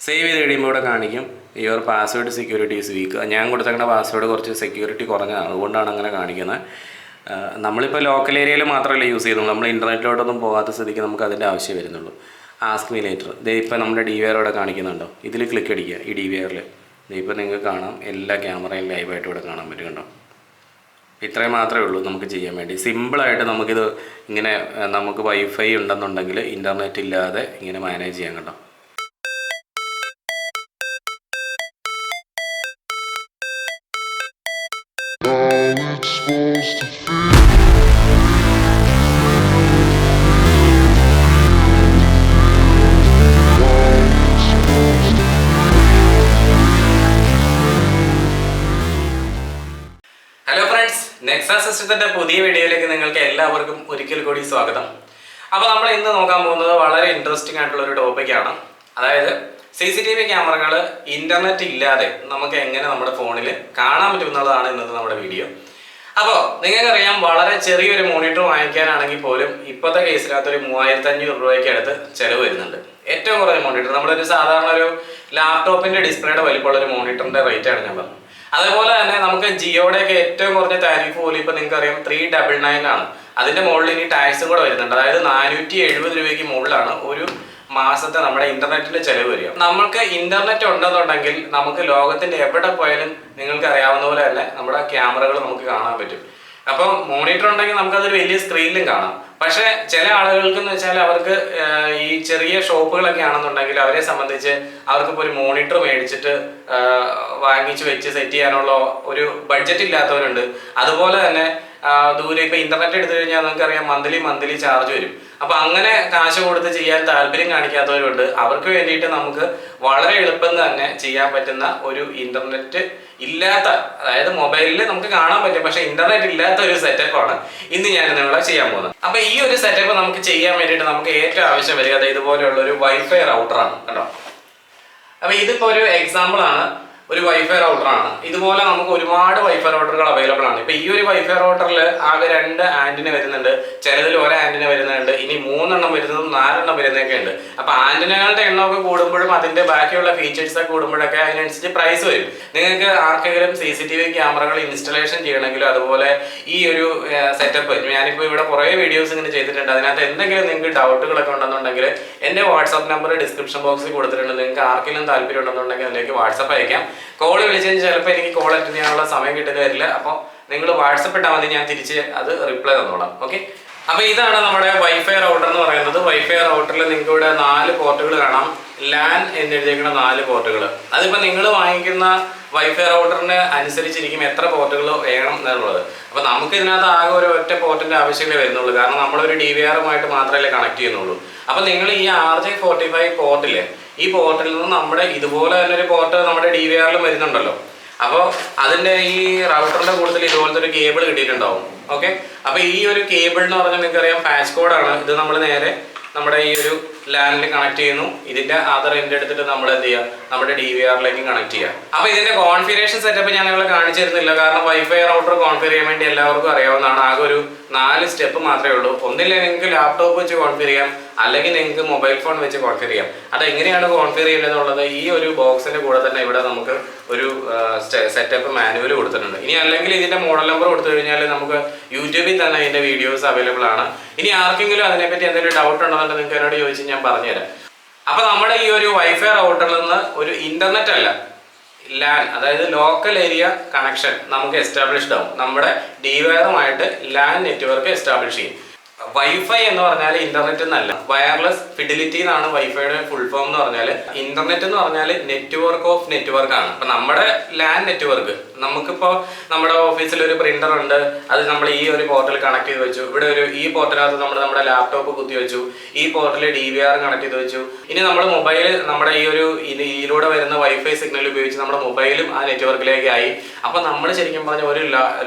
Save ചെയ്ത് കഴിയുമ്പോൾ ഇവിടെ കാണിക്കും your password security is week. ഞാൻ കൊടുത്തേക്കുന്ന പാസ്വേഡ് കുറച്ച് സെക്യൂരിറ്റി കുറഞ്ഞതാണ്, അതുകൊണ്ടാണ് അങ്ങനെ കാണിക്കുന്നത്. നമ്മളിപ്പോൾ ലോക്കൽ ഏരിയയിൽ മാത്രമല്ല യൂസ് ചെയ്യുന്നുള്ളൂ, നമ്മൾ ഇൻ്റർനെറ്റിലോട്ടൊന്നും പോകാത്ത സ്ഥിതിക്ക് നമുക്ക് അതിൻ്റെ ആവശ്യം വരുന്നുള്ളൂ. ആസ്ക് മീ ലേറ്റർ ദേ ഇപ്പോൾ നമ്മുടെ DVR ഇവിടെ കാണിക്കുന്നുണ്ടോ, ഇതിൽ ക്ലിക്ക് അടിക്കുക. ഈ DVRൽ ഇപ്പോൾ നിങ്ങൾക്ക് കാണാം, എല്ലാ ക്യാമറയും ലൈവായിട്ട് ഇവിടെ കാണാൻ പറ്റും കണ്ടോ. ഇത്രയും മാത്രമേ ഉള്ളൂ നമുക്ക് ചെയ്യാൻ വേണ്ടി. സിമ്പിളായിട്ട് നമുക്കിത് ഇങ്ങനെ നമുക്ക് വൈഫൈ ഉണ്ടെന്നുണ്ടെങ്കിൽ ഇൻ്റർനെറ്റ് ഇല്ലാതെ ഇങ്ങനെ മാനേജ് ചെയ്യാൻ കേട്ടോ. ഹലോ ഫ്രണ്ട്സ്, നെക്സ സിസ്റ്റത്തിന്റെ പുതിയ വീഡിയോയിലേക്ക് നിങ്ങൾക്ക് എല്ലാവർക്കും ഒരിക്കൽ കൂടി സ്വാഗതം. അപ്പോൾ നമ്മൾ ഇന്ന് നോക്കാൻ പോകുന്നത് വളരെ ഇൻട്രസ്റ്റിംഗ് ആയിട്ടുള്ള ഒരു ടോപ്പിക്കാണ്. അതായത് CCTV ക്യാമറകൾ ഇന്റർനെറ്റ് ഇല്ലാതെ നമുക്ക് എങ്ങനെ നമ്മുടെ ഫോണിൽ കാണാൻ പറ്റും എന്നുള്ളതാണ് ഇന്നത്തെ നമ്മുടെ വീഡിയോ. അപ്പോൾ നിങ്ങൾക്കറിയാം, വളരെ ചെറിയൊരു മോണിറ്റർ വാങ്ങിക്കാനാണെങ്കിൽ പോലും ഇപ്പോഴത്തെ കേസിനകത്ത് ഒരു 3500 രൂപയ്ക്ക് അടുത്ത് ചിലവ് വരുന്നുണ്ട്. ഏറ്റവും കുറഞ്ഞ മോണിറ്റർ, നമ്മളൊരു സാധാരണ ഒരു ലാപ്ടോപ്പിന്റെ ഡിസ്പ്ലേയുടെ വലിപ്പമുള്ള ഒരു മോണിറ്ററിന്റെ റേറ്റ് ആണ് ഞാൻ പറഞ്ഞത്. അതേപോലെ തന്നെ നമുക്ക് ജിയോയുടെയൊക്കെ ഏറ്റവും കുറഞ്ഞ താരിഫ് പോലും ഇപ്പൊ നിങ്ങൾക്ക് അറിയാം 399 ആണ്. അതിന്റെ മുകളിൽ ഇനി ടാക്സും കൂടെ വരുന്നുണ്ട്. അതായത് 470 രൂപയ്ക്ക് മുകളിലാണ് ഒരു മാസത്തെ നമ്മുടെ ഇന്റർനെറ്റിന്റെ ചെലവ് വരിക. നമുക്ക് ഇന്റർനെറ്റ് ഉണ്ടെന്നുണ്ടെങ്കിൽ നമുക്ക് ലോകത്തിന്റെ എവിടെ പോയാലും നിങ്ങൾക്ക് അറിയാവുന്ന പോലെ തന്നെ നമ്മുടെ ക്യാമറകൾ നമുക്ക് കാണാൻ പറ്റും. അപ്പം മോണിറ്റർ ഉണ്ടെങ്കിൽ നമുക്കതൊരു വലിയ സ്ക്രീനിലും കാണാം. പക്ഷെ ചില ആളുകൾക്ക് എന്ന് വെച്ചാൽ അവർക്ക് ഈ ചെറിയ ഷോപ്പുകളൊക്കെ ആണെന്നുണ്ടെങ്കിൽ അവരെ സംബന്ധിച്ച് അവർക്കിപ്പോൾ ഒരു മോണിറ്റർ മേടിച്ചിട്ട് വാങ്ങിച്ച് വെച്ച് സെറ്റ് ചെയ്യാനുള്ള ഒരു ബഡ്ജറ്റ് ഇല്ലാത്തവരുണ്ട്. അതുപോലെ തന്നെ ദൂരെ ഇപ്പൊ ഇന്റർനെറ്റ് എടുത്തു കഴിഞ്ഞാൽ നമുക്കറിയാം മന്ത്ലി ചാർജ് വരും. അപ്പൊ അങ്ങനെ കാശ് കൊടുത്ത് ചെയ്യാൻ താല്പര്യം കാണിക്കാത്തവരുണ്ട്. അവർക്ക് വേണ്ടിയിട്ട് നമുക്ക് വളരെ എളുപ്പം തന്നെ ചെയ്യാൻ പറ്റുന്ന ഒരു ഇന്റർനെറ്റ് ഇല്ലാത്ത, അതായത് മൊബൈലിൽ നമുക്ക് കാണാൻ പറ്റും പക്ഷെ ഇന്റർനെറ്റ് ഇല്ലാത്ത ഒരു സെറ്റപ്പാണ് ഇന്ന് ഞാൻ നിങ്ങളെ ചെയ്യാൻ പോകുന്നത്. അപ്പൊ ഈ ഒരു സെറ്റപ്പ് നമുക്ക് ചെയ്യാൻ വേണ്ടിയിട്ട് നമുക്ക് ഏറ്റവും ആവശ്യം വരിക ഇതുപോലെയുള്ള ഒരു വൈഫൈ റൗട്ടറാണ് കേട്ടോ. അപ്പൊ ഇതിപ്പോ ഒരു എക്സാമ്പിൾ ആണ്, ഒരു വൈഫൈ റൗട്ടറാണ്. ഇതുപോലെ നമുക്ക് ഒരുപാട് വൈഫൈ റൗട്ടറുകൾ അവൈലബിൾ ആണ്. ഇപ്പൊ ഈ ഒരു വൈഫൈ റൗട്ടറിൽ ആകെ 2 ആന്റിന വരുന്നുണ്ട്, ചിലതിൽ 1 ആന്റിന വരുന്നുണ്ട്, ഇനി 3 എണ്ണം വരുന്നതും 4 എണ്ണം വരുന്നതൊക്കെ ഉണ്ട്. അപ്പൊ ആന്റിനകളുടെ എണ്ണമൊക്കെ കൂടുമ്പോഴും അതിന്റെ ബാക്കിയുള്ള ഫീച്ചേഴ്സ് ഒക്കെ കൂടുമ്പോഴൊക്കെ അതിനനുസരിച്ച് പ്രൈസ് വരും. നിങ്ങൾക്ക് ആർക്കെങ്കിലും CCTV ക്യാമറകൾ ഇൻസ്റ്റലേഷൻ ചെയ്യണമെങ്കിലും അതുപോലെ ഈ ഒരു സെറ്റപ്പ് ഞാനിപ്പോൾ ഇവിടെ കുറേ വീഡിയോസ് ഇങ്ങനെ ചെയ്തിട്ടുണ്ട്. അതിനകത്ത് എന്തെങ്കിലും നിങ്ങൾക്ക് ഡൗട്ടുകളൊക്കെ ഉണ്ടെന്നുണ്ടെങ്കിൽ എൻ്റെ വാട്സാപ്പ് നമ്പർ ഡിസ്ക്രിപ്ഷൻ ബോക്സിൽ കൊടുത്തിട്ടുണ്ട്. നിങ്ങൾക്ക് ആർക്കെങ്കിലും താല്പര്യം ഉണ്ടെന്നുണ്ടെങ്കിൽ അതിലേക്ക് വാട്സാപ്പ് അയക്കാം. കോൾ വിളിച്ചതിന് ചിലപ്പോൾ എനിക്ക് കോൾ അറ്റൻഡ് ചെയ്യാനുള്ള സമയം കിട്ടുന്ന വരില്ല. അപ്പോൾ നിങ്ങൾ വാട്സപ്പ് ഇട്ടാൽ മതി, ഞാൻ തിരിച്ച് അത് റിപ്ലൈ തന്നോളാം. ഓക്കെ, അപ്പോൾ ഇതാണ് നമ്മുടെ വൈഫൈ റൗട്ടർ എന്ന് പറയുന്നത്. വൈഫൈ റൗട്ടറിൽ നിങ്ങൾക്ക് ഇവിടെ 4 പോർട്ടുകൾ കാണാം. ലാൻ എന്നെഴുതിയിരിക്കുന്ന 4 പോർട്ടുകൾ. അതിപ്പോൾ നിങ്ങൾ വാങ്ങിക്കുന്ന വൈഫൈ റൗട്ടറിന് അനുസരിച്ചിരിക്കും എത്ര പോർട്ടുകൾ വേണം എന്നുള്ളത്. അപ്പോൾ നമുക്ക് ഇതിനകത്ത് ആകെ ഒരു ഒറ്റ പോർട്ടിൻ്റെ ആവശ്യമേ വരുന്നുള്ളൂ. കാരണം നമ്മളൊരു DVR-ഉമായിട്ട് മാത്രമല്ലേ കണക്ട് ചെയ്യുന്നുള്ളൂ. അപ്പോൾ നിങ്ങൾ ഈ RJ45 പോർട്ടില്ലേ, ഈ പോർട്ടിൽ നിന്ന് നമ്മുടെ ഇതുപോലെ തന്നെ ഒരു പോർട്ട് നമ്മുടെ DVR-ലും വരുന്നുണ്ടല്ലോ. അപ്പോൾ അതിൻ്റെ ഈ റൗട്ടറിൻ്റെ കൂടുതൽ ഇതുപോലത്തെ ഒരു കേബിൾ കിട്ടിയിട്ടുണ്ടാവും. ഓക്കെ, അപ്പോൾ ഈ ഒരു കേബിൾ എന്ന് പറഞ്ഞാൽ നിങ്ങൾക്കറിയാം പാച്ച് കോഡാണ്. ഇത് നമ്മൾ നേരെ നമ്മുടെ ഈ ഒരു ലാനിൽ കണക്ട് ചെയ്യുന്നു. ഇതിന്റെ ആധാർ എൻഡ് എടുത്തിട്ട് നമ്മൾ എന്ത് ചെയ്യുക, നമ്മുടെ DVR-ലേക്ക് കണക്ട് ചെയ്യുക. അപ്പോൾ ഇതിന്റെ കോൺഫിഗറേഷൻ സെറ്റപ്പ് ഞാൻ നിങ്ങളെ കാണിച്ചു തരുന്നില്ല, കാരണം വൈഫൈ റൗട്ടർ കോൺഫിഗർ ചെയ്യാൻ വേണ്ടി എല്ലാവർക്കും അറിയാവുന്നതാണ്. ആകെ ഒരു 4 സ്റ്റെപ്പ് മാത്രമേ ഉള്ളൂ. ഒന്നില്ലേ നിങ്ങൾക്ക് ലാപ്ടോപ്പ് വെച്ച് കോൺഫിഗർ ചെയ്യാം, അല്ലെങ്കിൽ നിങ്ങൾക്ക് മൊബൈൽ ഫോൺ വെച്ച് കോൺഫിഗർ ചെയ്യാം. അതെങ്ങനെയാണ് കോൺഫിഗർ ചെയ്യുന്നതെന്നുള്ളത് ഈ ഒരു ബോക്സിന്റെ കൂടെ തന്നെ ഇവിടെ നമുക്ക് ഒരു സെറ്റപ്പ് മാനുവൽ കൊടുത്തിട്ടുണ്ട്. ഇനി അല്ലെങ്കിൽ ഇതിന്റെ മോഡൽ നമ്പർ കൊടുത്തു കഴിഞ്ഞാൽ നമുക്ക് യൂട്യൂബിൽ തന്നെ ഇതിന്റെ വീഡിയോസ് അവൈലബിൾ ആണ്. ഇനി ആർക്കെങ്കിലും അതിനെപ്പറ്റി എന്തെങ്കിലും ഡൗട്ട് ഉണ്ടെന്നുണ്ടെങ്കിൽ നിങ്ങൾക്ക് എന്നോട് ചോദിച്ച് ഞാൻ പറഞ്ഞുതരാം. അപ്പൊ നമ്മുടെ ഈ ഒരു വൈഫൈ റൗട്ടറിൽ നിന്ന് ഒരു ഇന്റർനെറ്റ് അല്ല, ലാൻ, അതായത് ലോക്കൽ ഏരിയ കണക്ഷൻ നമുക്ക് എസ്റ്റാബ്ലിഷ്ഡ് ആവും. നമ്മുടെ DVR-ഉമായിട്ട് ലാൻ നെറ്റ്വർക്ക് എസ്റ്റാബ്ലിഷ് ചെയ്യും. വൈഫൈ എന്ന് പറഞ്ഞാൽ ഇന്റർനെറ്റ് എന്നല്ല, വയർലെസ് ഫിഡിലിറ്റി എന്നാണ് വൈഫൈയുടെ ഫുൾ ഫോം എന്ന് പറഞ്ഞാൽ. ഇന്റർനെറ്റ് എന്ന് പറഞ്ഞാൽ നെറ്റ്വർക്ക് ഓഫ് നെറ്റ്വർക്ക് ആണ്. അപ്പൊ നമ്മുടെ ലാൻ നെറ്റ്വർക്ക്, നമുക്കിപ്പോൾ നമ്മുടെ ഓഫീസിൽ ഒരു പ്രിന്റർ ഉണ്ട്, അത് നമ്മൾ ഈ ഒരു പോർട്ടൽ കണക്ട് ചെയ്ത് വെച്ചു. ഇവിടെ ഈ പോർട്ടിനകത്ത് നമ്മുടെ ലാപ്ടോപ്പ് കുത്തി വെച്ചു. ഈ പോർട്ടിൽ DVR കണക്ട് ചെയ്ത് വെച്ചു. ഇനി നമ്മൾ മൊബൈൽ നമ്മുടെ ഇതിലൂടെ വരുന്ന വൈഫൈ സിഗ്നൽ ഉപയോഗിച്ച് നമ്മുടെ മൊബൈലും ആ നെറ്റ്വർക്കിലേക്ക് ആയി. അപ്പൊ നമ്മൾ ശരിക്കും പറഞ്ഞ ഒരു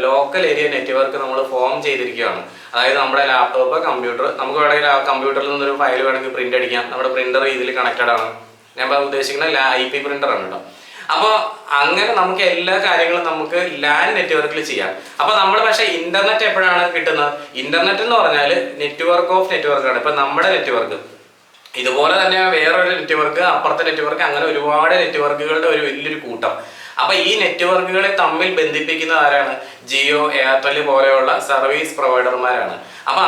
ലോക്കൽ ഏരിയ നെറ്റ്വർക്ക് നമ്മൾ ഫോം ചെയ്തിരിക്കുകയാണ്. അതായത് നമ്മുടെ ലാപ്ടോപ്പ്, കമ്പ്യൂട്ടർ, നമുക്ക് വേണമെങ്കിൽ ആ കമ്പ്യൂട്ടറിൽ നിന്നൊരു ഫയൽ വേണമെങ്കിൽ പ്രിന്റ് അടിക്കാം. നമ്മുടെ പ്രിന്റർ ഇതിൽ കണക്റ്റഡ് ആണ്. ഞാൻ ഉദ്ദേശിക്കുന്ന IP പ്രിന്റർ ആണ് കേട്ടോ. അപ്പോൾ അങ്ങനെ നമുക്ക് എല്ലാ കാര്യങ്ങളും നമുക്ക് ലാൻ നെറ്റ്വർക്കിൽ ചെയ്യാം. അപ്പോൾ നമ്മൾ പക്ഷേ ഇന്റർനെറ്റ് എപ്പോഴാണ് കിട്ടുന്നത്? ഇന്റർനെറ്റ് എന്ന് പറഞ്ഞാൽ നെറ്റ്വർക്ക് ഓഫ് നെറ്റ്വർക്കാണ്. ഇപ്പം നമ്മുടെ നെറ്റ്വർക്ക് ഇതുപോലെ തന്നെ വേറൊരു നെറ്റ്വർക്ക്, അപ്പുറത്തെ നെറ്റ്വർക്ക്, അങ്ങനെ ഒരുപാട് നെറ്റ്വർക്കുകളുടെ ഒരു വലിയൊരു കൂട്ടം. അപ്പൊ ഈ നെറ്റ്വർക്കുകളെ തമ്മിൽ ബന്ധിപ്പിക്കുന്ന ആരാണ്? ജിയോ, എയർടെൽ പോലെയുള്ള സർവീസ് പ്രൊവൈഡർമാരാണ്. അപ്പൊ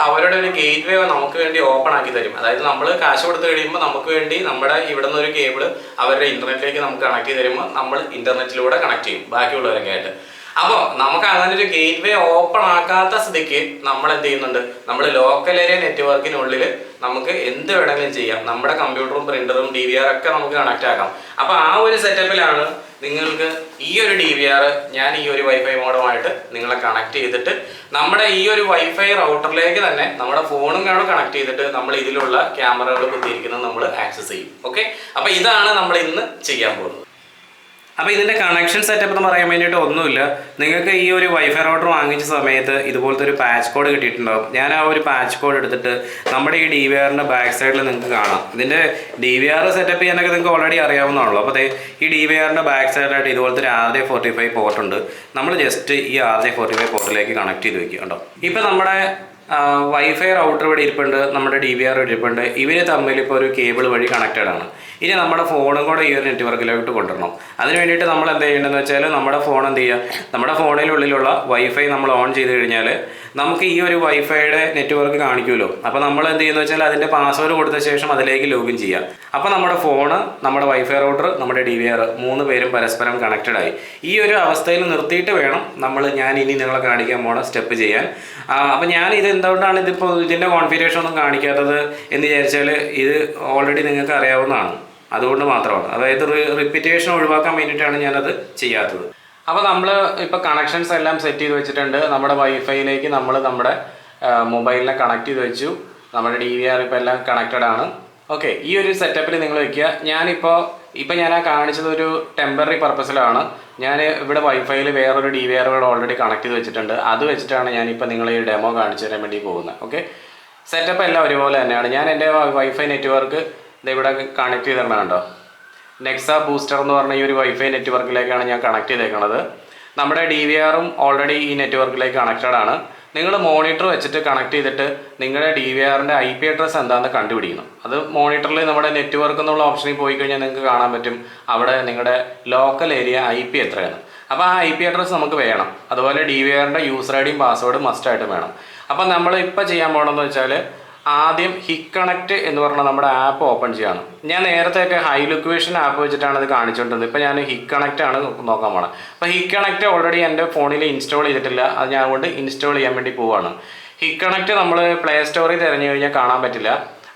അവരുടെ ഒരു ഗേറ്റ് വേ നമുക്ക് വേണ്ടി ഓപ്പൺ ആക്കി തരും. അതായത് നമ്മൾ കാശ് കൊടുത്ത് കഴിയുമ്പോൾ നമുക്ക് വേണ്ടി നമ്മുടെ ഇവിടെ നിന്ന് ഒരു കേബിള് അവരുടെ ഇന്റർനെറ്റിലേക്ക് നമുക്ക് കണക്ട് ചെയ്ത് തരുമ്പോൾ നമ്മൾ ഇന്റർനെറ്റിലൂടെ കണക്ട് ചെയ്യും ബാക്കിയുള്ളവരൊക്കെ ആയിട്ട്. അപ്പോൾ നമുക്ക് അങ്ങനെ ഒരു ഗേറ്റ് വേ ഓപ്പൺ ആക്കാത്ത സ്ഥിതിക്ക് നമ്മൾ എന്ത് ചെയ്യുന്നുണ്ട്? നമ്മൾ ലോക്കൽ ഏരിയ നെറ്റ്വർക്കിനുള്ളിൽ നമുക്ക് എന്ത് വേണമെങ്കിലും ചെയ്യാം. നമ്മുടെ കമ്പ്യൂട്ടറും പ്രിന്ററും DVR ഒക്കെ നമുക്ക് കണക്ട് ആക്കാം. അപ്പോൾ ആ ഒരു സെറ്റപ്പിലാണ് നിങ്ങൾക്ക് ഈ ഒരു DVR ഞാൻ ഈ ഒരു വൈഫൈ മോഡുമായിട്ട് നിങ്ങളെ കണക്ട് ചെയ്തിട്ട് നമ്മുടെ ഈ ഒരു വൈഫൈ റൗട്ടറിലേക്ക് തന്നെ നമ്മുടെ ഫോണും കണക്ട് ചെയ്തിട്ട് നമ്മൾ ഇതിലുള്ള ക്യാമറകൾ കുത്തിയിരിക്കുന്നത് നമ്മൾ ആക്സസ് ചെയ്യും. ഓക്കെ, അപ്പോൾ ഇതാണ് നമ്മൾ ഇന്ന് ചെയ്യാൻ പോകുന്നത്. അപ്പോൾ ഇതിൻ്റെ കണക്ഷൻ സെറ്റപ്പ് എന്ന് പറയാൻ വേണ്ടിയിട്ട് ഒന്നുമില്ല. നിങ്ങൾക്ക് ഈ ഒരു വൈഫൈ റൗട്ടർ വാങ്ങിച്ച സമയത്ത് ഇതുപോലത്തെ ഒരു പാച്ച് കോഡ് കിട്ടിയിട്ടുണ്ടാവും. ഞാൻ ആ ഒരു പാച്ച് കോഡ് എടുത്തിട്ട് നമ്മുടെ ഈ DVRൻ്റെ ബാക്ക് സൈഡിൽ നിങ്ങൾക്ക് കാണാം. ഇതിൻ്റെ DVR സെറ്റപ്പ് ചെയ്യാനൊക്കെ നിങ്ങൾക്ക് ഓൾറെഡി അറിയാവുന്നതാണല്ലോ. അപ്പോൾ ഈ DVRൻ്റെ ബാക്ക് സൈഡിലായിട്ട് ഇതുപോലത്തെ ഒരു RJ45 പോർട്ട് ഉണ്ട്. നമ്മൾ ജസ്റ്റ് ഈ RJ45 പോർട്ടിലേക്ക് കണക്ട് ചെയ്ത് വെക്കുക കേട്ടോ. ഇപ്പോൾ നമ്മുടെ വൈഫൈ റൗട്ടർ ഇവിടെ ഇരിപ്പുണ്ട്, നമ്മുടെ DVR ഇരിപ്പുണ്ട്. ഇവർ തമ്മിൽ ഇപ്പോൾ ഒരു കേബിൾ വഴി കണക്റ്റഡ് ആണ്. ഇനി നമ്മുടെ ഫോണും കൂടെ ഈ ഒരു നെറ്റ്വർക്കിലോട്ട് കൊണ്ടുവരണം. അതിന് വേണ്ടിയിട്ട് നമ്മൾ എന്ത് ചെയ്യേണ്ടതെന്ന് വെച്ചാൽ നമ്മുടെ ഫോൺ എന്ത് ചെയ്യുക? നമ്മുടെ ഫോണിനുള്ളിലുള്ള വൈഫൈ നമ്മൾ ഓൺ ചെയ്ത് കഴിഞ്ഞാൽ നമുക്ക് ഈ ഒരു വൈഫൈയുടെ നെറ്റ്വർക്ക് കാണിക്കുമല്ലോ. അപ്പോൾ നമ്മൾ എന്ത് ചെയ്യുന്നത് വെച്ചാൽ അതിൻ്റെ പാസ്വേഡ് കൊടുത്ത ശേഷം അതിലേക്ക് ലോഗിൻ ചെയ്യാം. അപ്പോൾ നമ്മുടെ ഫോണ്, നമ്മുടെ വൈഫൈ റൗട്ടർ, നമ്മുടെ DVR 3 പേരും പരസ്പരം കണക്റ്റഡ് ആയി. ഈ ഒരു അവസ്ഥയിൽ നിർത്തിയിട്ട് വേണം ഞാൻ ഇനി നിങ്ങളെ കാണിക്കാൻ പോണ സ്റ്റെപ്പ് ചെയ്യാൻ. അപ്പോൾ ഞാൻ ഇത് എന്തുകൊണ്ടാണ് ഇതിൻ്റെ കോൺഫിഗറേഷൻ ഒന്നും കാണിക്കാത്തത് എന്ന് വിചാരിച്ചാൽ ഇത് ഓൾറെഡി നിങ്ങൾക്ക് അറിയാവുന്നതാണ്. അതുകൊണ്ട് മാത്രമാണ്, അതായത് റിപ്പീറ്റേഷൻ ഒഴിവാക്കാൻ വേണ്ടിയിട്ടാണ് ഞാനത് ചെയ്യാത്തത്. അപ്പോൾ നമ്മൾ ഇപ്പോൾ കണക്ഷൻസ് എല്ലാം സെറ്റ് ചെയ്ത് വെച്ചിട്ടുണ്ട്. നമ്മുടെ വൈഫൈയിലേക്ക് നമ്മൾ നമ്മുടെ മൊബൈലിനെ കണക്ട് ചെയ്ത് വെച്ചു. നമ്മുടെ DVR ഇപ്പോൾ എല്ലാം കണക്റ്റഡ് ആണ്. ഓക്കെ, ഈ ഒരു സെറ്റപ്പിൽ നിങ്ങൾ വയ്ക്കുക. ഇപ്പോൾ ഞാൻ കാണിച്ചത് ഒരു ടെമ്പററി പർപ്പസിലാണ്. ഞാൻ ഇവിടെ വൈഫൈയിൽ വേറൊരു DVR കൂടെ ഓൾറെഡി കണക്ട് ചെയ്ത് വെച്ചിട്ടുണ്ട്. അത് വെച്ചിട്ടാണ് ഞാനിപ്പോൾ നിങ്ങളെ ഈ ഡെമോ കാണിച്ചു തരാൻ വേണ്ടി പോകുന്നത്. ഓക്കെ, സെറ്റപ്പ് എല്ലാം ഒരുപോലെ തന്നെയാണ്. ഞാൻ എൻ്റെ വൈഫൈ നെറ്റ്വർക്ക് ഇവിടെ കണക്ട് ചെയ്തിട്ടുണ്ടോ? നെക്സ ബൂസ്റ്റർ എന്ന് പറഞ്ഞ ഈ ഒരു വൈഫൈ നെറ്റ്വർക്കിലേക്കാണ് ഞാൻ കണക്ട് ചെയ്തേക്കുന്നത്. നമ്മുടെ DVRും ഓൾറെഡി ഈ നെറ്റ്വർക്കിലേക്ക് കണക്റ്റഡ് ആണ്. നിങ്ങൾ മോണിറ്റർ വെച്ചിട്ട് കണക്ട് ചെയ്തിട്ട് നിങ്ങളുടെ DVRൻ്റെ IP അഡ്രസ്സ് എന്താണെന്ന് കണ്ടുപിടിക്കണം. അത് മോണിറ്ററിൽ നമ്മുടെ നെറ്റ്വർക്ക് എന്നുള്ള ഓപ്ഷനിൽ പോയി കഴിഞ്ഞാൽ നിങ്ങൾക്ക് കാണാൻ പറ്റും അവിടെ നിങ്ങളുടെ ലോക്കൽ ഏരിയ IP എത്രയാണ്. അപ്പോൾ ആ IP അഡ്രസ്സ് നമുക്ക് വേണം. അതുപോലെ DVRൻ്റെ യൂസർ IDയും പാസ്വേഡും മസ്റ്റായിട്ടും വേണം. അപ്പം നമ്മൾ ഇപ്പോൾ ചെയ്യാൻ പോകണമെന്ന് വെച്ചാൽ ആദ്യം ഹിക്കണക്റ്റ് എന്ന് പറഞ്ഞ നമ്മുടെ ആപ്പ് ഓപ്പൺ ചെയ്യണം. ഞാൻ നേരത്തെയൊക്കെ ഹൈക്വിഷൻ ആപ്പ് വെച്ചിട്ടാണ് ഇത് കാണിച്ചുകൊണ്ടിരുന്നത്. ഇപ്പോൾ ഞാൻ ഹിക്കണക്റ്റ് ആണ് നോക്കാൻ പോകണം. അപ്പോൾ ഹിക്കണക്റ്റ് ഓൾറെഡി എൻ്റെ ഫോണിൽ ഇൻസ്റ്റാൾ ചെയ്തിട്ടില്ല. അത് ഞാൻ അതുകൊണ്ട് ഇൻസ്റ്റാൾ ചെയ്യാൻ വേണ്ടി പോവുകയാണ്. ഹിക്കണക്റ്റ് നമ്മൾ പ്ലേ സ്റ്റോറിൽ തിരഞ്ഞു കഴിഞ്ഞാൽ കാണാൻ പറ്റില്ല.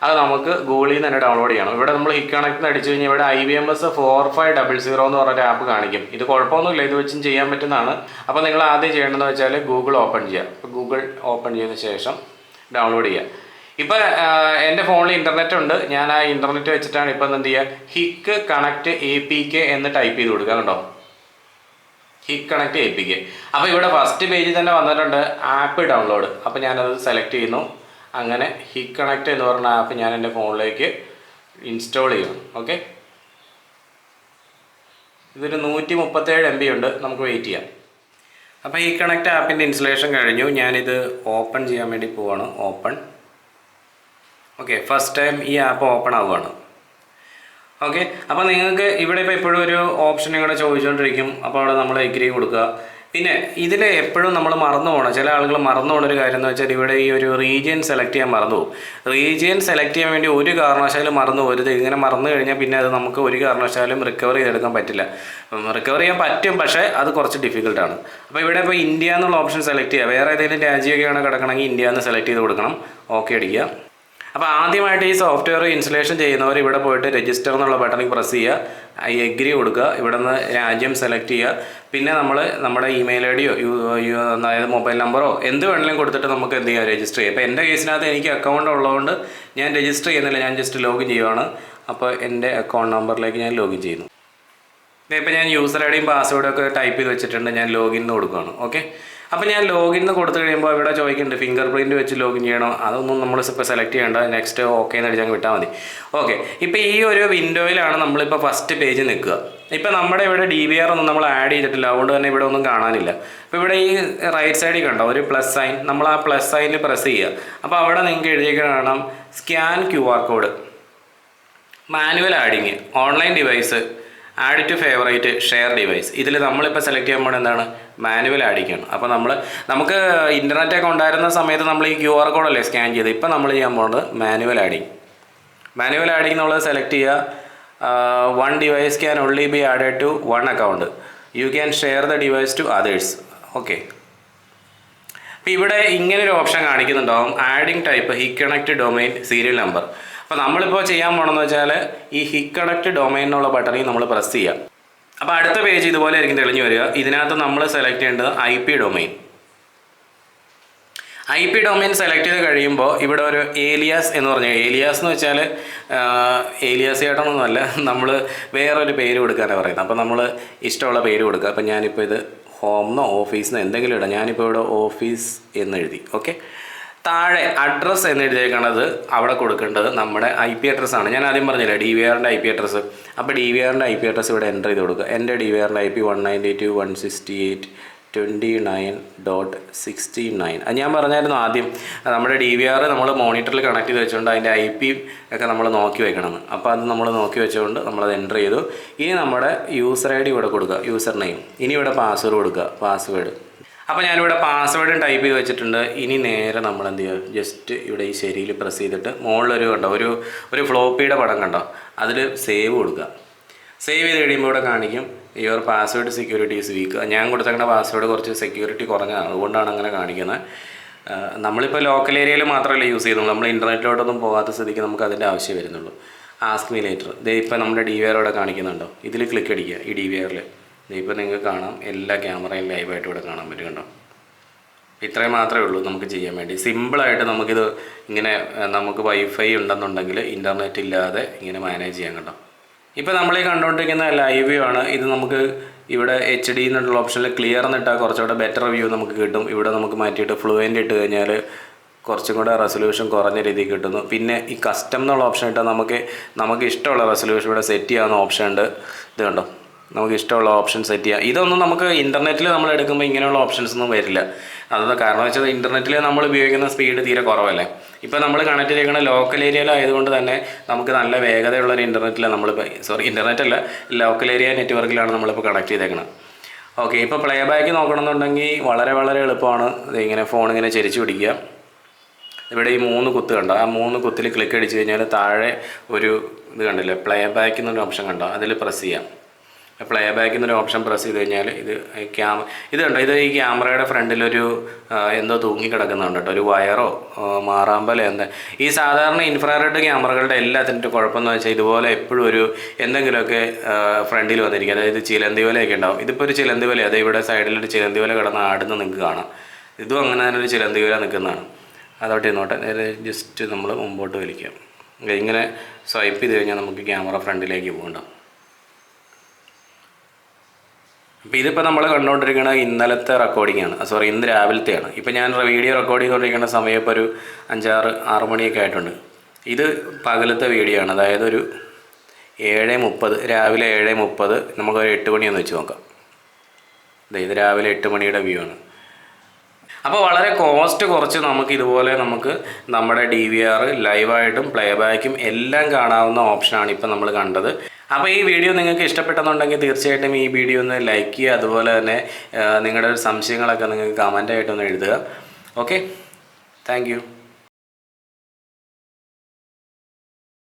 അത് നമുക്ക് ഗൂഗിളിൽ നിന്ന് തന്നെ ഡൗൺലോഡ് ചെയ്യണം. ഇവിടെ നമ്മൾ ഹിക്കണക്റ്റ് അടിച്ചു കഴിഞ്ഞാൽ ഇവിടെ IBMS 4500 എന്ന് പറഞ്ഞൊരു ആപ്പ് കാണിക്കും. ഇത് കുഴപ്പമൊന്നുമില്ല, ഇത് വെച്ചും ചെയ്യാൻ പറ്റുന്നതാണ്. അപ്പോൾ നിങ്ങൾ ആദ്യം ചെയ്യേണ്ടതെന്ന് വെച്ചാൽ ഗൂഗിൾ ഓപ്പൺ ചെയ്യുക. അപ്പോൾ ഗൂഗിൾ ഓപ്പൺ ചെയ്ത ശേഷം ഡൗൺലോഡ് ചെയ്യുക. ഇപ്പോൾ എൻ്റെ ഫോണിൽ ഇൻ്റർനെറ്റ് ഉണ്ട്. ഞാൻ ആ ഇൻ്റർനെറ്റ് വെച്ചിട്ടാണ് ഇപ്പോൾ എന്ത് ചെയ്യുക? ഹിക്ക് കണക്റ്റ് APK എന്ന് ടൈപ്പ് ചെയ്ത് കൊടുക്കുക. കണ്ടോ, ഹിക്ക് കണക്റ്റ് APK. അപ്പോൾ ഇവിടെ ഫസ്റ്റ് പേജിൽ തന്നെ വന്നിട്ടുണ്ട് ആപ്പ് ഡൗൺലോഡ്. അപ്പോൾ ഞാനത് സെലക്ട് ചെയ്യുന്നു. അങ്ങനെ ഹിക്ക് കണക്റ്റ് എന്ന് പറഞ്ഞ ആപ്പ് ഞാൻ എൻ്റെ ഫോണിലേക്ക് ഇൻസ്റ്റാൾ ചെയ്യുന്നു. ഓക്കെ, ഇതൊരു 137 MB ഉണ്ട്. നമുക്ക് വെയിറ്റ് ചെയ്യാം. അപ്പോൾ ഈ കണക്റ്റ് ആപ്പിൻ്റെ ഇൻസ്റ്റലേഷൻ കഴിഞ്ഞു. ഞാനിത് ഓപ്പൺ ചെയ്യാൻ വേണ്ടി പോവാണ്. ഓപ്പൺ. ഓക്കെ, ഫസ്റ്റ് ടൈം ഈ ആപ്പ് ഓപ്പൺ ആവുകയാണ്. ഓക്കെ, അപ്പോൾ നിങ്ങൾക്ക് ഇവിടെ ഇപ്പോൾ എപ്പോഴും ഒരു ഓപ്ഷൻ ഇവിടെ ചോദിച്ചുകൊണ്ടിരിക്കും. അപ്പോൾ അവിടെ നമ്മൾ എഗ്രി കൊടുക്കുക. പിന്നെ ഇതിൽ എപ്പോഴും നമ്മൾ മറന്നു പോകണം. ചില ആളുകൾ മറന്നു പോകുന്ന ഒരു കാര്യം എന്ന് വെച്ചാൽ ഇവിടെ ഈ ഒരു റീജിയൻ സെലക്ട് ചെയ്യാൻ മറന്നു പോകും. റീജിയൻ സെലക്ട് ചെയ്യാൻ വേണ്ടി ഒരു കാരണവശാലും മറന്നു പോരുത്. ഇങ്ങനെ മറന്നു കഴിഞ്ഞാൽ പിന്നെ അത് നമുക്ക് ഒരു കാരണവശാലും റിക്കവർ ചെയ്തെടുക്കാൻ പറ്റില്ല. റിക്കവർ ചെയ്യാൻ പറ്റും, പക്ഷേ അത് കുറച്ച് ഡിഫിക്കൽട്ടാണ്. അപ്പോൾ ഇവിടെ ഇപ്പോൾ ഇന്ത്യ എന്നുള്ള ഓപ്ഷൻ സെലക്ട് ചെയ്യുക. വേറെ ഏതെങ്കിലും രാജ്യമൊക്കെയാണ് കിടക്കണമെങ്കിൽ ഇന്ത്യ എന്ന് സെലക്ട് ചെയ്ത് കൊടുക്കണം. ഓക്കെ അടിക്കുക. അപ്പോൾ ആദ്യമായിട്ട് ഈ സോഫ്റ്റ്വെയർ ഇൻസ്റ്റലേഷൻ ചെയ്യുന്നവർ ഇവിടെ പോയിട്ട് രജിസ്റ്റർ എന്നുള്ള ബട്ടണിൽ പ്രസ് ചെയ്യുക. എഗ്രി കൊടുക്കുക. ഇവിടെ നിന്ന് രാജ്യം സെലക്ട് ചെയ്യുക. പിന്നെ നമ്മുടെ ഇമെയിൽ IDയോ അതായത് മൊബൈൽ നമ്പറോ എന്ത് വേണമെങ്കിലും കൊടുത്തിട്ട് നമുക്ക് എന്ത് ചെയ്യാം? രജിസ്റ്റർ ചെയ്യാം. ഇപ്പോൾ എൻ്റെ കേസിനകത്ത് എനിക്ക് അക്കൗണ്ട് ഉള്ളതുകൊണ്ട് ഞാൻ രജിസ്റ്റർ ചെയ്യുന്നില്ല. ഞാൻ ജസ്റ്റ് ലോഗിൻ ചെയ്യുവാണ്. അപ്പോൾ എൻ്റെ അക്കൗണ്ട് നമ്പറിലേക്ക് ഞാൻ ലോഗിൻ ചെയ്യുന്നു. ഇപ്പോൾ ഞാൻ യൂസർ IDയും പാസ്വേഡും ഒക്കെ ടൈപ്പ് ചെയ്ത് വെച്ചിട്ടുണ്ട്. ഞാൻ ലോഗിൻ കൊടുക്കുകയാണ്. ഓക്കെ, അപ്പോൾ ഞാൻ ലോഗിൻ കൊടുത്തു കഴിയുമ്പോൾ ഇവിടെ ചോദിക്കുന്നുണ്ട് ഫിംഗർ പ്രിൻറ്റ് വെച്ച് ലോഗിൻ ചെയ്യണോ? അതൊന്നും നമ്മൾ ഇപ്പോൾ സെലക്ട് ചെയ്യേണ്ട. നെക്സ്റ്റ് ഓക്കെ എന്ന് അടിച്ചാൽ വിട്ടാൽ മതി. ഓക്കെ, ഇപ്പോൾ ഈ ഒരു വിൻഡോയിലാണ് നമ്മളിപ്പോൾ ഫസ്റ്റ് പേജ് നിൽക്കുക. ഇപ്പോൾ നമ്മുടെ ഇവിടെ DVR ഒന്നും നമ്മൾ ആഡ് ചെയ്തിട്ടില്ല. അതുകൊണ്ട് തന്നെ ഇവിടെ ഒന്നും കാണാനില്ല. അപ്പോൾ ഇവിടെ ഈ റൈറ്റ് സൈഡിൽ കണ്ടോ ഒരു പ്ലസ് സൈൻ. നമ്മൾ ആ പ്ലസ് സൈനിൽ പ്രസ് ചെയ്യുക. അപ്പോൾ അവിടെ നിങ്ങൾക്ക് എഴുതിയൊക്കെ കാണാം scan QR code. Manual adding, online device, add to favourite, share device. ഇതിൽ നമ്മളിപ്പോൾ സെലക്ട് ചെയ്യുമ്പോൾ എന്താണ് മാനുവൽ ആഡിങ്ങാണ്. അപ്പോൾ നമുക്ക് ഇൻ്റർനെറ്റൊക്കെ ഉണ്ടായിരുന്ന സമയത്ത് നമ്മൾ ഈ QR കോഡല്ലേ സ്കാൻ ചെയ്ത്. ഇപ്പോൾ നമ്മൾ ചെയ്യാൻ പോകുന്നത് മാനുവൽ ആഡിങ്. മാനുവൽ ആഡിങ് എന്നുള്ളത് സെലക്ട് ചെയ്യുക. One device can only be added to one account. You can share the device to others. Okay. അപ്പോൾ ഇവിടെ ഇങ്ങനൊരു ഓപ്ഷൻ കാണിക്കുന്നുണ്ടാവും, ആഡിങ് ടൈപ്പ് ഹിക് കണക്ട് ഡൊമൈൻ സീരിയൽ നമ്പർ. അപ്പോൾ നമ്മളിപ്പോൾ ചെയ്യാൻ പോകണമെന്ന് വെച്ചാൽ ഈ ഹിക് കണക്ട് ഡൊമൈൻ എന്നുള്ള ബട്ടണിൽ നമ്മൾ പ്രസ് ചെയ്യാം. അപ്പോൾ അടുത്ത പേജ് ഇതുപോലെ ആയിരിക്കും തെളിഞ്ഞു വരിക. ഇതിനകത്ത് നമ്മൾ സെലക്ട് ചെയ്യേണ്ടത് IP domain. IP domain select ചെയ്ത് കഴിയുമ്പോൾ ഇവിടെ ഒരു ഏലിയാസ് എന്ന് പറഞ്ഞാൽ, ഏലിയാസ് എന്ന് വെച്ചാൽ ഏലിയാസ് ചേട്ടനൊന്നുമല്ല, നമ്മൾ വേറൊരു പേര് കൊടുക്കാനാണ് പറയുന്നത്. അപ്പോൾ നമ്മൾ ഇഷ്ടമുള്ള പേര് കൊടുക്കുക. അപ്പോൾ ഞാനിപ്പോൾ ഇത് ഹോമെന്നോ ഓഫീസിന്നോ എന്തെങ്കിലും ഇടാം. ഞാനിപ്പോൾ ഇവിടെ ഓഫീസ് എന്നെഴുതി. ഓക്കെ. താഴെ അഡ്രസ്സ് എന്നെഴുതിയേക്കണത് അവിടെ കൊടുക്കേണ്ടത് നമ്മുടെ IP അഡ്രസ്സാണ്. ഞാൻ ആദ്യം പറഞ്ഞില്ലേ DVRൻ്റെ IP അഡ്രസ്സ്. അപ്പോൾ DVRൻ്റെ IP അഡ്രസ്സ് ഇവിടെ എൻ്റർ ചെയ്ത് കൊടുക്കുക. എൻ്റെ DVRൻ്റെ IP 192.168.29.69. അത് ഞാൻ പറഞ്ഞായിരുന്നു ആദ്യം, നമ്മുടെ DVR നമ്മൾ മോണിറ്ററിൽ കണക്ട് ചെയ്ത് വെച്ചുകൊണ്ട് അതിൻ്റെ IP ഒക്കെ നമ്മൾ നോക്കി വെക്കണമെന്ന്. അപ്പോൾ അത് നമ്മൾ നോക്കി വെച്ചുകൊണ്ട് നമ്മളത് എൻ്റർ ചെയ്തു. ഇനി നമ്മുടെ യൂസർ ID ഇവിടെ കൊടുക്കുക, യൂസർ നെയിം. ഇനി ഇവിടെ പാസ്വേഡ് കൊടുക്കുക, പാസ്വേഡ്. അപ്പോൾ ഞാനിവിടെ പാസ്വേഡും ടൈപ്പ് ചെയ്ത് വെച്ചിട്ടുണ്ട്. ഇനി നേരെ നമ്മൾ എന്ത് ചെയ്യുക, ജസ്റ്റ് ഇവിടെ ഈ ശരിയിൽ പ്രസ് ചെയ്തിട്ട് മുകളിലൊരു കണ്ടോ ഒരു ഫ്ലോപ്പിയുടെ പടം കണ്ടോ, അതിൽ സേവ് കൊടുക്കുക. സേവ് ചെയ്ത് കഴിയുമ്പോൾ ഇവിടെ കാണിക്കും your password security is week. ഞാൻ കൊടുത്തേക്കുന്ന പാസ്വേഡ് കുറച്ച് സെക്യൂരിറ്റി കുറഞ്ഞതാണ്, അതുകൊണ്ടാണ് അങ്ങനെ കാണിക്കുന്നത്. നമ്മളിപ്പോൾ ലോക്കൽ ഏരിയയിൽ മാത്രമല്ല യൂസ് ചെയ്യുന്നുള്ളൂ, നമ്മൾ ഇൻ്റർനെറ്റിലോട്ടൊന്നും പോകാത്ത സ്ഥിതിക്ക് നമുക്ക് അതിൻ്റെ ആവശ്യം വരുന്നുള്ളൂ. Ask me later. ഇത് ഇപ്പോൾ നമ്മുടെ DVR ഇവിടെ കാണിക്കുന്നുണ്ടോ, ഇതിൽ ക്ലിക്ക് അടിക്കുക. ഈ DVRൽ ഇപ്പോൾ നിങ്ങൾക്ക് കാണാം, എല്ലാ ക്യാമറയും ലൈവായിട്ട് ഇവിടെ കാണാൻ പറ്റും. കണ്ടോ, ഇത്രയും മാത്രമേ ഉള്ളൂ നമുക്ക് ചെയ്യാൻ വേണ്ടി. സിമ്പിളായിട്ട് നമുക്കിത് ഇങ്ങനെ, നമുക്ക് വൈഫൈ ഉണ്ടെന്നുണ്ടെങ്കിൽ ഇൻ്റർനെറ്റ് ഇല്ലാതെ ഇങ്ങനെ മാനേജ് ചെയ്യാൻ. കണ്ടോ, ഇപ്പോൾ നമ്മൾ ഈ കണ്ടുകൊണ്ടിരിക്കുന്ന ലൈവ് വ്യൂ ആണ്. ഇത് നമുക്ക് ഇവിടെ HD എന്നുള്ള ഓപ്ഷനിൽ ക്ലിയർ എന്നിട്ടാൽ കുറച്ചുകൂടെ ബെറ്റർ വ്യൂ നമുക്ക് കിട്ടും. ഇവിടെ നമുക്ക് മാറ്റിയിട്ട് ഫ്ലുവൻ്റ് ഇട്ട് കഴിഞ്ഞാൽ കുറച്ചും കൂടെ റെസൊല്യൂഷൻ കുറഞ്ഞ രീതിയിൽ കിട്ടുന്നു. പിന്നെ ഈ കസ്റ്റം എന്നുള്ള ഓപ്ഷൻ ഇട്ടാൽ നമുക്ക് ഇഷ്ടമുള്ള റെസൊല്യൂഷൻ ഇവിടെ സെറ്റ് ചെയ്യാവുന്ന ഓപ്ഷൻ ഉണ്ട്. ഇത് കണ്ടോ, നമുക്ക് ഇഷ്ടമുള്ള ഓപ്ഷൻ സെറ്റ് ചെയ്യാം. ഇതൊന്നും നമുക്ക് ഇൻ്റർനെറ്റിൽ നമ്മൾ എടുക്കുമ്പോൾ ഇങ്ങനെയുള്ള ഓപ്ഷൻസ് ഒന്നും വരില്ല. അതൊന്നും കാരണം വെച്ചാൽ ഇൻ്റർനെറ്റിൽ നമ്മൾ ഉപയോഗിക്കുന്ന സ്പീഡ് തീരെ കുറവല്ലേ. ഇപ്പോൾ നമ്മൾ കണക്ട് ചെയ്യണ ലോക്കൽ ഏരിയയിലായതുകൊണ്ട് തന്നെ നമുക്ക് നല്ല വേഗതയുള്ളൊരു ഇൻ്റർനെറ്റിലാണ് നമ്മളിപ്പോൾ, ഇൻ്റർനെറ്റല്ല, ലോക്കൽ ഏരിയ നെറ്റ്വർക്കിലാണ് നമ്മളിപ്പോൾ കണക്ട് ചെയ്തേക്കണം. ഓക്കെ. ഇപ്പോൾ പ്ലേ ബാക്ക് നോക്കണമെന്നുണ്ടെങ്കിൽ വളരെ വളരെ എളുപ്പമാണ്. ഇങ്ങനെ ഫോൺ ഇങ്ങനെ ചെരിച്ചു പിടിക്കുക. ഇവിടെ ഈ 3 കുത്ത് കണ്ടോ, ആ 3 കുത്തിൽ ക്ലിക്ക് അടിച്ച് കഴിഞ്ഞാൽ താഴെ ഒരു ഇത് കണ്ടില്ലേ, പ്ലേ ബാക്ക് എന്നൊരു ഓപ്ഷൻ കണ്ടോ, അതിൽ പ്രസ് ചെയ്യാം. പ്ലേ ബാക്ക് എന്നൊരു ഓപ്ഷൻ പ്രസ് ചെയ്ത് കഴിഞ്ഞാൽ ഇത് കണ്ടോ, ഇത് ഈ ക്യാമറയുടെ ഫ്രണ്ടിലൊരു എന്തോ തൂങ്ങി കിടക്കുന്നുണ്ട് കേട്ടോ, ഒരു വയറോ മാറാമ്പലോ എന്താ. ഈ സാധാരണ ഇൻഫ്രാറെഡ് ക്യാമറകളുടെ എല്ലാത്തിൻ്റെ കുഴപ്പമെന്ന് വെച്ചാൽ ഇതുപോലെ എപ്പോഴും ഒരു എന്തെങ്കിലുമൊക്കെ ഫ്രണ്ടിൽ വന്നിരിക്കും. അതായത് ചിലന്തി വലയൊക്കെ ഉണ്ടാവും. ഇതിപ്പോൾ ഒരു ചിലന്തി വല, അത് ഇവിടെ സൈഡിലൊരു ചിലന്തി വല കിടന്ന് ആടുന്ന നിങ്ങൾക്ക് കാണാം. ഇതും അങ്ങനെ തന്നെ ഒരു ചിലന്തി വല നിൽക്കുന്നതാണ്. അതോട്ട് ഇരുന്നോട്ടെ. നേരെ ജസ്റ്റ് നമ്മൾ മുമ്പോട്ട് വലിക്കാം. ഇങ്ങനെ സ്വൈപ്പ് ചെയ്ത് കഴിഞ്ഞാൽ നമുക്ക് ക്യാമറ ഫ്രണ്ടിലേക്ക് പോകണ്ടാവും. അപ്പോൾ ഇതിപ്പോൾ നമ്മൾ കണ്ടുകൊണ്ടിരിക്കുന്നത് ഇന്നലത്തെ റെക്കോർഡിംഗ് ആണ്, ഇന്ന് രാവിലത്തെയാണ്. ഇപ്പോൾ ഞാൻ വീഡിയോ റെക്കോർഡ് ചെയ്തുകൊണ്ടിരിക്കുന്ന സമയം ഇപ്പോൾ ഒരു 5-6 മണിയൊക്കെ ആയിട്ടുണ്ട്. ഇത് പകലത്തെ വീഡിയോ ആണ്, അതായത് ഒരു 7:30, രാവിലെ 7:30. നമുക്കൊരു 8 മണിയൊന്ന് വെച്ച് നോക്കാം. ഇത് രാവിലെ 8 മണിയുടെ വ്യൂ ആണ്. അപ്പോൾ വളരെ കോസ്റ്റ് കുറച്ച് നമുക്ക് നമ്മുടെ DVR ലൈവായിട്ടും പ്ലേ ബാക്കും എല്ലാം കാണാവുന്ന ഓപ്ഷനാണ് ഇപ്പോൾ നമ്മൾ കണ്ടത്. അപ്പോൾ ഈ വീഡിയോ നിങ്ങൾക്ക് ഇഷ്ടപ്പെട്ടെന്നുണ്ടെങ്കിൽ തീർച്ചയായിട്ടും ഈ വീഡിയോ ഒന്ന് ലൈക്ക് ചെയ്യുക. അതുപോലെ തന്നെ നിങ്ങളുടെ സംശയങ്ങളൊക്കെ നിങ്ങൾക്ക് കമൻ്റായിട്ടൊന്ന് എഴുതുക. Okay, thank you.